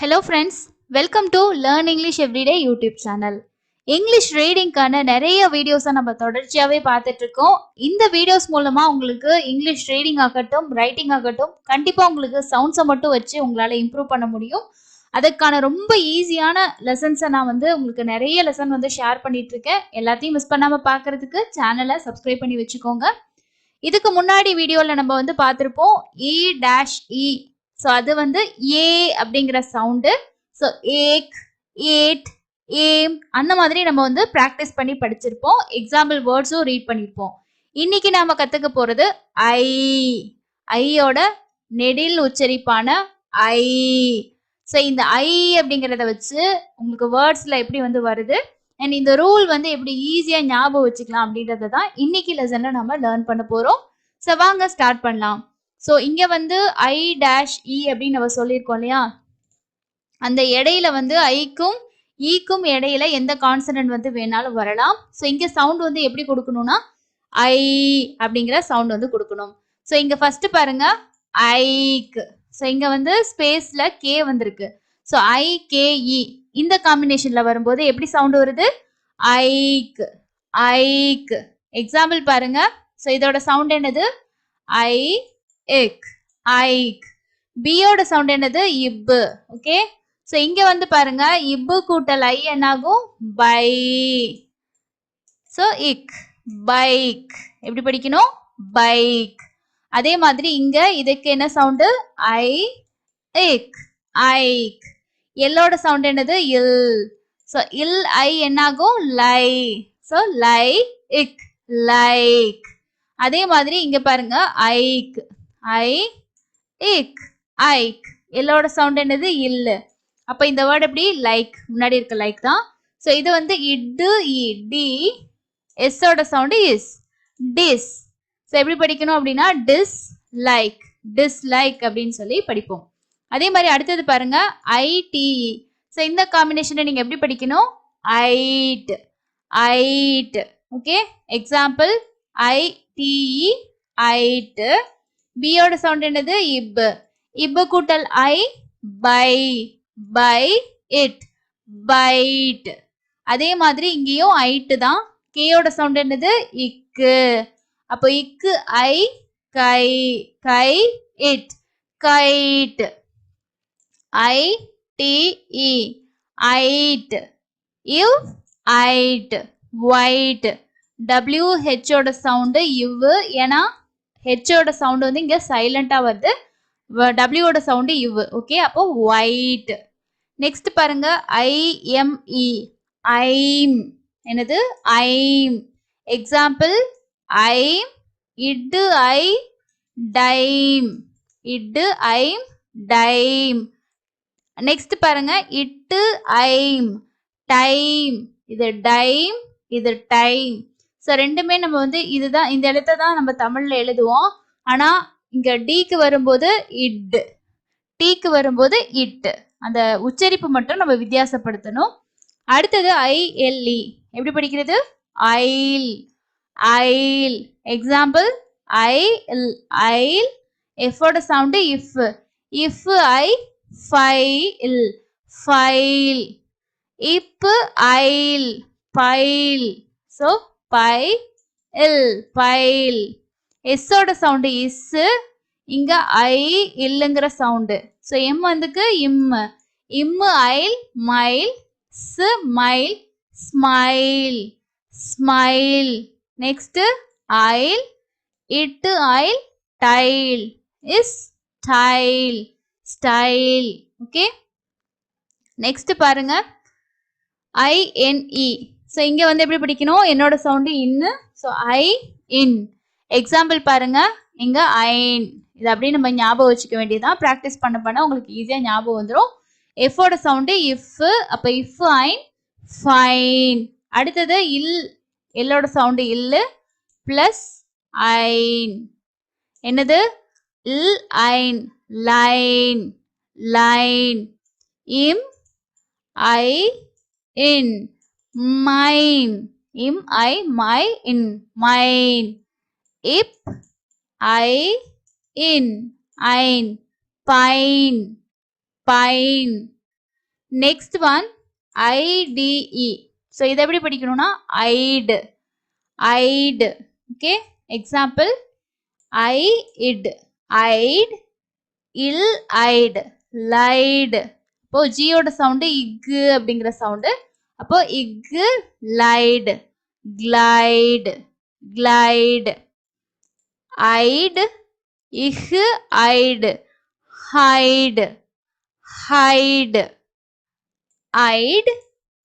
Hello friends, welcome to Learn English Everyday YouTube channel. English ரீடிங்கான நிறைய வீடியோஸை நம்ம தொடர்ச்சியாகவே பார்த்துட்டு இருக்கோம். இந்த வீடியோஸ் மூலமா உங்களுக்கு இங்கிலீஷ் ரீடிங் ஆகட்டும், ரைட்டிங் ஆகட்டும், கண்டிப்பாக உங்களுக்கு சவுண்ட்ஸை மட்டும் வச்சு உங்களால் இம்ப்ரூவ் பண்ண முடியும். அதுக்கான ரொம்ப ஈஸியான லெசன்ஸை நான் உங்களுக்கு நிறைய லெசன் ஷேர் பண்ணிட்டு இருக்கேன். எல்லாத்தையும் மிஸ் பண்ணாமல் பார்க்கறதுக்கு சேனலை சப்ஸ்கிரைப் பண்ணி வச்சுக்கோங்க. இதுக்கு முன்னாடி வீடியோவில் நம்ம பார்த்துருப்போம் E-E. ஸோ அது ஏ அப்படிங்கிற சவுண்டு. ஸோ ஏக், ஏட், ஏம் அந்த மாதிரி நம்ம ப்ராக்டிஸ் பண்ணி படிச்சிருப்போம். எக்ஸாம்பிள் வேர்ட்ஸும் ரீட் பண்ணியிருப்போம். இன்னைக்கு நாம கற்றுக்க போகிறது ஐ. ஐயோட நெடில் உச்சரிப்பான ஐ. ஸோ இந்த ஐ அப்படிங்கிறத வச்சு உங்களுக்கு வேர்ட்ஸில் எப்படி வருது அண்ட் இந்த ரூல் எப்படி ஈஸியாக ஞாபகம் வச்சுக்கலாம் அப்படின்றத தான் இன்னைக்கு லெசனில் நம்ம லேர்ன் பண்ண போகிறோம். ஸோ வாங்க ஸ்டார்ட் பண்ணலாம். ஸோ இங்கே I-E அப்படின்னு நம்ம சொல்லியிருக்கோம் இல்லையா, அந்த இடையில ஐக்கும் ஈக்கும் இடையில எந்த கான்சனன்ட் வேணாலும் வரலாம். ஸோ இங்கே சவுண்ட் எப்படி கொடுக்கணும்னா ஐ அப்படிங்கிற சவுண்ட் கொடுக்கணும். ஸோ இங்கே ஃபர்ஸ்ட் பாருங்க ஐக்கு. ஸோ இங்கே ஸ்பேஸ்ல கே வந்திருக்கு. ஸோ I-K-E இந்த காம்பினேஷன்ல வரும்போது எப்படி சவுண்ட் வருது? ஐக்கு, ஐக்கு. எக்ஸாம்பிள் பாருங்க. ஸோ இதோட சவுண்ட் என்னது? ஐ, இக், ஐக். பியோட சவுண்ட் என்னது? இப்பு. ஓகே. ஸோ இங்க பாருங்க, இப்பு கூட்டல் ஐ என்னாகும்? பை. ஸோ இக், பைக். எப்படி படிக்கணும்? பைக். அதே மாதிரி இங்க இதுக்கு என்ன சவுண்டு? ஐ, இக், ஐக். எல்லோட சவுண்ட் என்னது? இல். ஸோ இல் ஐ என்னாகும்? லை. ஸோ லை, இக், லைக். அதே மாதிரி இங்க பாருங்க ஐக், ஐ, இக், ஐக். எல்லோட சவுண்ட் என்னது? இல்லு. அப்ப இந்த வேர்ட் எப்படி? லைக். முன்னாடி இருக்க லைக் தான். ஸோ இது இட்டு, இ, டி. எஸ்ஸோட சவுண்ட் இஸ். டிஸ். ஸோ எப்படி படிக்கணும் அப்படின்னா டிஸ் லைக், டிஸ்லைக் அப்படின்னு சொல்லி படிப்போம். அதே மாதிரி அடுத்தது பாருங்க ஐ-T. ஸோ இந்த காம்பினேஷனை நீங்க எப்படி படிக்கணும்? ஐட், ஐட். ஓகே. எக்ஸாம்பிள் I-T-E, ஐட். பியோட சவுண்ட் என்னது? இப். இப் கூட்டல் ஐ, பை, பை இட், பைட். அதே மாதிரி இங்கேயும் ஐட்டு தான். கேயோட சவுண்ட் என்னது? இக்கு. அப்போ இக்கு ஐ, கை, கை இட், கைட். I-T-E, ஐட். இவ், ஐட், ஒயிட். WH-ஓட சவுண்டு இவ். ஏன்னா ஹெச்சோட சவுண்டு இங்க சைலண்டா வருது. W-ஓட சவுண்டு இவ். ஓகே. அப்போ ஒயிட். நெக்ஸ்ட் பாருங்க I-M-E, ஐம். என்னது? ஐம். எக்ஸாம்பிள் ஐம், இட்டு ஐ, டைம், இட்டு ஐம், டைம். நெக்ஸ்ட் பாருங்க இட்டு ஐம், டைம். இது டைம், இது டைம். ஸோ ரெண்டுமே நம்ம இதுதான், இந்த எழுத்தை தான் நம்ம தமிழ்ல எழுதுவோம். ஆனா இங்க டிக்கு வரும்போது இட், டீக்கு வரும்போது இட். அந்த உச்சரிப்பு மட்டும் நம்ம வித்தியாசப்படுத்தணும். அடுத்தது I-L-E. எப்படி படிக்கிறது? ஐல், ஐல். எக்ஸாம்பிள் ஐ, ஐல். எஃபோட சவுண்டு இஃப். இஃப் ஐ, ஃபைல், ஃபைல். இப் ஐல், பைல். ஸோ பை, இல், பைல். எஸ்ஸோட சவுண்டு இஸ். இங்க ஐ, இல்லுங்கிற சவுண்டு. ஸோ எம் இம். இம் ஐல், மைல். ஸ் மைல், ஸ்மைல், ஸ்மைல். நெக்ஸ்ட் ஐல், இட்டு ஐல், டைல். இஸ் டைல், ஸ்டைல். ஓகே. நெக்ஸ்ட் பாருங்க I-N-E. ஸோ இங்க எப்படி படிக்கணும்? என்னோட சவுண்டு இன்னு. So I, in. எக்ஸாம்பிள் பாருங்க. இங்க ஐன். இது அப்படியே நம்ம ஞாபகம் வச்சுக்க வேண்டியதான். ப்ராக்டிஸ் பண்ண பண்ண உங்களுக்கு ஈஸியாக ஞாபகம் வந்துடும். எஃபோட சவுண்டு இஃப். அப்போ இஃப் ஐன், ஃபைன். அடுத்தது இல். எல்லோட சவுண்டு இல்லு பிளஸ் ஐன். என்னது? இல் ஐன், லைன், லைன். இம் ஐ, இன், மைன். இம் ஐ, மை, இன், மைன். இப் ஐ, இன், ஐன், pine, pine. Next one I D E. So இதை எப்படி படிக்கணும்னா ஐடு, ஐடு. ஓகே, எக்ஸாம்பிள் ஐட், ஐட், இல் ஐடு, லைடு. அப்போ ஜியோட சவுண்டு இக்கு அப்படிங்கிற சவுண்டு. அப்போ இக்கு லைடு, கிளைடு, கிளைடு. ஐடு, இஹு ஐடு, ஹைடு, ஹைடு. ஐடு,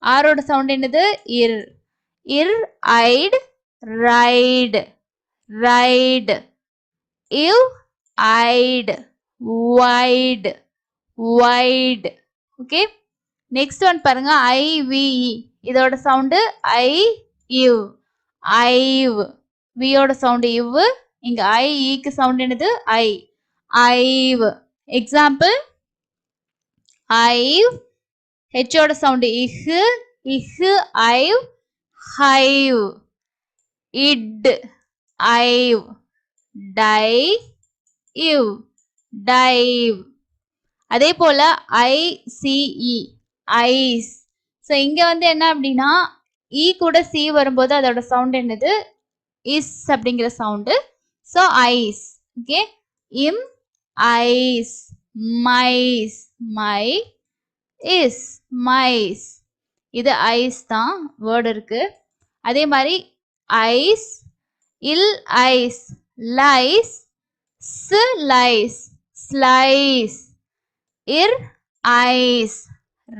ஆரோட சவுண்ட் என்னது இர், இர் ஐடு, ரைடு, ரைடு. இவ் ஐடு, wide, wide. Okay, next one பாருங்க ஐவிஇ. இதோட சவுண்டு ஐ இவ், ஐவ். வியோட சவுண்டு இவ். இங்க ஐக்கு சவுண்ட் என்னது ஐ, ஐவ். எக்ஸாம்பிள் ஐவ். ஹெச்சோட சவுண்டு இஹு, இஹு ஐவ், ஹைவ். இட் ஐவ், டை இவ், டைவ். அதே போல ஐசிஇ ஐஸ். ஸோ இங்க வந்து என்ன அப்படின்னா இ கூட சி வரும்போது அதோட சவுண்ட் என்னது இஸ் அப்படிங்கிற சவுண்டு. So ice. ஓகே, இம் ஐஸ், மைஸ், மை இஸ், மைஸ். இது ஐஸ் தான் வேர்டு இருக்கு. அதே மாதிரி ஐஸ், இல் ஐஸ், லைஸ், ஸ் லைஸ், ஸ்லைஸ். இர் ஐஸ்,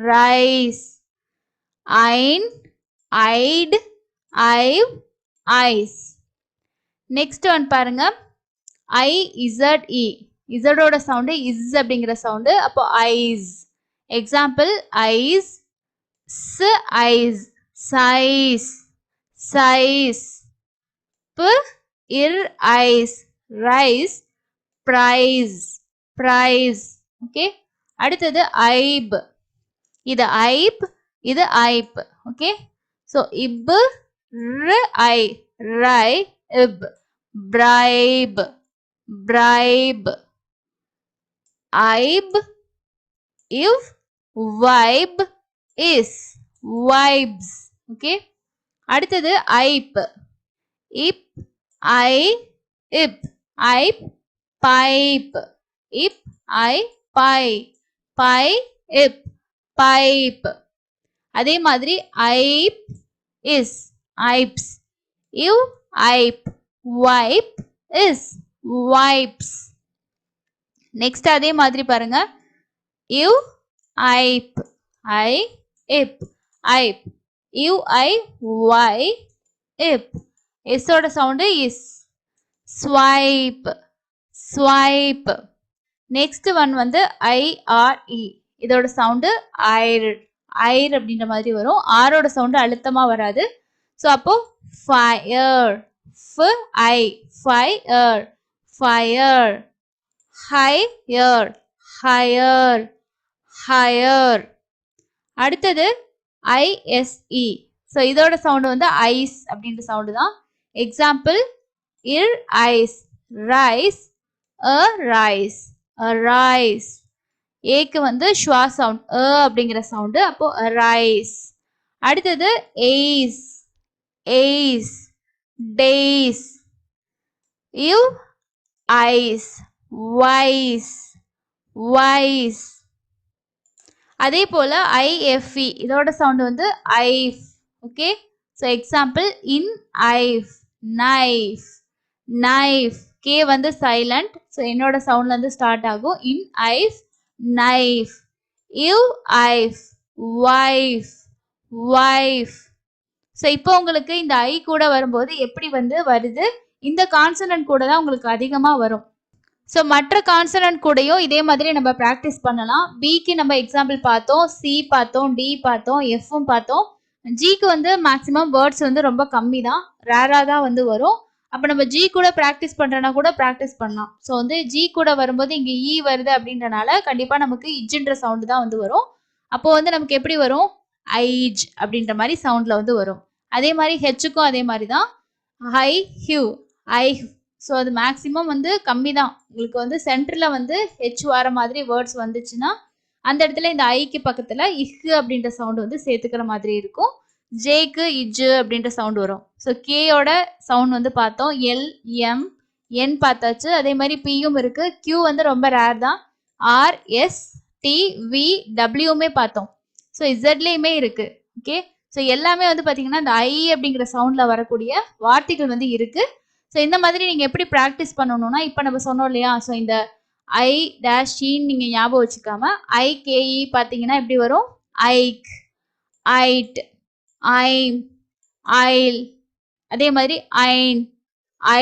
ரைஸ். ஐன், ஐட், ஐவ், ஐஸ். நெக்ஸ்ட் ஒன் பாருங்க ஐஇசட்இ. இசடோட சவுண்டு இஸ் அப்படிங்கிற சவுண்டு. அப்போ ஐஸ். எக்ஸாம்பிள் ஐஸ், ஸ் ஐஸ், சைஸ், சைஸ். ப இர் ice, rise, prize, prize. Okay, அடுத்தது ஐப். இது ஐப், இது ஐப். ஓகே, ஸோ இப், ஐ, ரை, இப், பிரைப், பிரைப். ஐப், இவ், வைப், இஸ், வைப்ஸ். ஓகே, அடுத்தது ஐப். இப், ஐ, இப், ஐப், பைப். இப், ஐ, பை, பை, இப், பைப். அதே மாதிரி ஐப், இஸ், ஐப்ஸ். இவ், ஐப், வைப், இஸ், வைப்ஸ். நெக்ஸ்ட் அதே மாதிரி பாருங்க இவ், ஐப், ஐ, இப், ஐப். இவ், ஐ, வை, இப். எஸ்ஸோட சவுண்டு இஸ், ஸ்வைப், ஸ்வைப். நெக்ஸ்ட் ஒன் வந்து ஐஆர்இ. இதோட சவுண்டு ஐர், ஐர் அப்படின்ற மாதிரி வரும். ஆரோட சவுண்டு அழுத்தமா வராது. ஸோ அப்போ ஃபயர், ஃப ஐ, fire, fire. Hire, hire, hire. அடுத்தது ஐஎஸ்இ. ஸோ இதோட சவுண்டு வந்து ஐஸ் அப்படின்ற சவுண்டு தான். எக்ஸாம்பிள் இர் ice, rise, arise, arise. ஏக்கு வந்து ஷ்வா சவுண்ட், அ அப்படிங்கிற சவுண்டு. அப்போ ரைஸ். அடுத்தது எய்ஸ், எய்ஸ், டேஸ். யூ ஐஸ், வைஸ், வைஸ். அதே போல ஐஎஃப்இ. இதோட சவுண்டு வந்து ஐஃப். ஓகே, ஸோ எக்ஸாம்பிள் இன் ஐஃப், நைஃப், நைஃப். கே வந்து சைலண்ட். ஸோ என்னோட சவுண்ட்ல இருந்து ஸ்டார்ட் ஆகும். இன் ஐஃப், நைஃப். யூ ஐஃப், வைஃப், வைஃப். ஸோ இப்போ உங்களுக்கு இந்த ஐ கூட வரும்போது எப்படி வந்து வருது, இந்த கான்சனன்ட் கூட தான் உங்களுக்கு அதிகமாக வரும். ஸோ மற்ற கான்சனன்ட் கூடயும் இதே மாதிரி நம்ம ப்ராக்டிஸ் பண்ணலாம். பிக்கு நம்ம எக்ஸாம்பிள் பார்த்தோம், சி பார்த்தோம், டி பார்த்தோம், எஃப்பும் பார்த்தோம். ஜிக்கு வந்து மேக்ஸிமம் வேர்ட்ஸ் வந்து ரொம்ப கம்மி தான், ரேராக தான் வந்து வரும். அப்போ நம்ம ஜி கூட ப்ராக்டிஸ் பண்ணுறோன்னா கூட ப்ராக்டிஸ் பண்ணலாம். ஸோ வந்து ஜி கூட வரும்போது இங்கே இ வருது அப்படின்றனால கண்டிப்பாக நமக்கு இஜ்ன்ற சவுண்டு தான் வந்து வரும். அப்போது வந்து நமக்கு எப்படி வரும், ஐஜ் அப்படின்ற மாதிரி சவுண்டில் வந்து வரும். அதே மாதிரி ஹெச்சுக்கும் அதே மாதிரி தான், ஹை, ஹியூ, ஐ. ஸோ அது மேக்ஸிமம் வந்து கம்மி தான். உங்களுக்கு வந்து சென்டரில் வந்து ஹெச் வர மாதிரி வேர்ட்ஸ் வந்துச்சுன்னா அந்த இடத்துல இந்த ஐக்கு பக்கத்துல இஹ் அப்படின்ற சவுண்ட் வந்து சேர்த்துக்கிற மாதிரி இருக்கும். ஜேக்கு இஜ் அப்படின்ற சவுண்ட் வரும். ஸோ கேயோட சவுண்ட் வந்து பார்த்தோம். எல் எம் என் பார்த்தாச்சு. அதே மாதிரி பியும் இருக்கு. கியூ வந்து ரொம்ப ரேர் தான். ஆர் எஸ் டி வி டபிள்யூமே பார்த்தோம். ஸோ இசட்லேயுமே இருக்கு. ஓகே, ஸோ எல்லாமே வந்து பார்த்தீங்கன்னா இந்த ஐ அப்படிங்கிற சவுண்டில் வரக்கூடிய வார்த்தைகள் வந்து இருக்கு. ஸோ இந்த மாதிரி நீங்கள் எப்படி ப்ராக்டிஸ் பண்ணணும்னா, இப்போ நம்ம சொன்னோம் இல்லையா, ஸோ இந்த ஐ டேஷ் ஷீன் நீங்கள் ஞாபகம் வச்சுக்காம ஐகேஇ பார்த்தீங்கன்னா எப்படி வரும்? ஐக், ஐட், ஐம், ஐல். அதே மாதிரி ஐன்,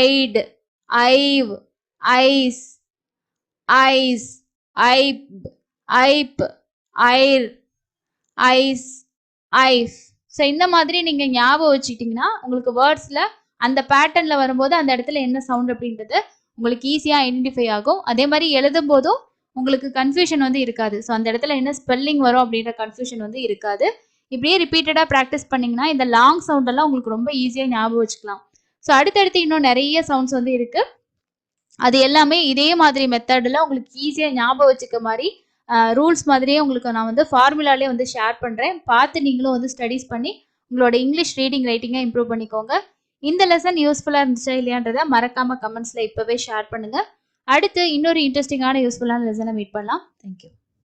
ஐட், ஐவ், ஐஸ், ஐஸ், ஐப், ஐப், ஐர், ஐஸ், ஐஃப். ஸோ இந்த மாதிரி நீங்க ஞாபகம் வச்சுக்கிட்டீங்கன்னா உங்களுக்கு வேர்ட்ஸ்ல அந்த பேட்டர்ன்ல வரும்போது அந்த இடத்துல என்ன சவுண்ட் அப்படின்றது உங்களுக்கு ஈஸியா ஐடென்டிஃபை ஆகும். அதே மாதிரி எழுதும் போதும் உங்களுக்கு கன்ஃபியூஷன் வந்து இருக்காது. ஸோ அந்த இடத்துல என்ன ஸ்பெல்லிங் வரும் அப்படின்ற கன்ஃபியூஷன் வந்து இருக்காது. இப்படியே ரிப்பீட்டடா ப்ராக்டிஸ் பண்ணீங்கன்னா இந்த லாங் சவுண்ட் எல்லாம் உங்களுக்கு ரொம்ப ஈஸியா ஞாபகம் வச்சுக்கலாம். ஸோ அடுத்தடுத்து இன்னும் நிறைய சவுண்ட்ஸ் வந்து இருக்கு. அது எல்லாமே இதே மாதிரி மெத்தடில் உங்களுக்கு ஈஸியாக ஞாபகம் வச்சுக்க மாதிரி ரூல்ஸ் மாதிரியே உங்களுக்கு நான் வந்து ஃபார்முலாலே வந்து ஷேர் பண்ணுறேன். பார்த்து நீங்களும் வந்து ஸ்டடீஸ் பண்ணி உங்களோட இங்கிலீஷ் ரீடிங் ரைட்டிங்கை இம்ப்ரூவ் பண்ணிக்கோங்க. இந்த லெசன் யூஸ்ஃபுல்லாக இருந்துச்சா இல்லையான்றதை மறக்காமல் கமெண்ட்ஸில் இப்போவே ஷேர் பண்ணுங்கள். அடுத்து இன்னொரு இன்ட்ரெஸ்டிங்கான யூஸ்ஃபுல்லான லெசனை மீட் பண்ணலாம். தேங்க்யூ.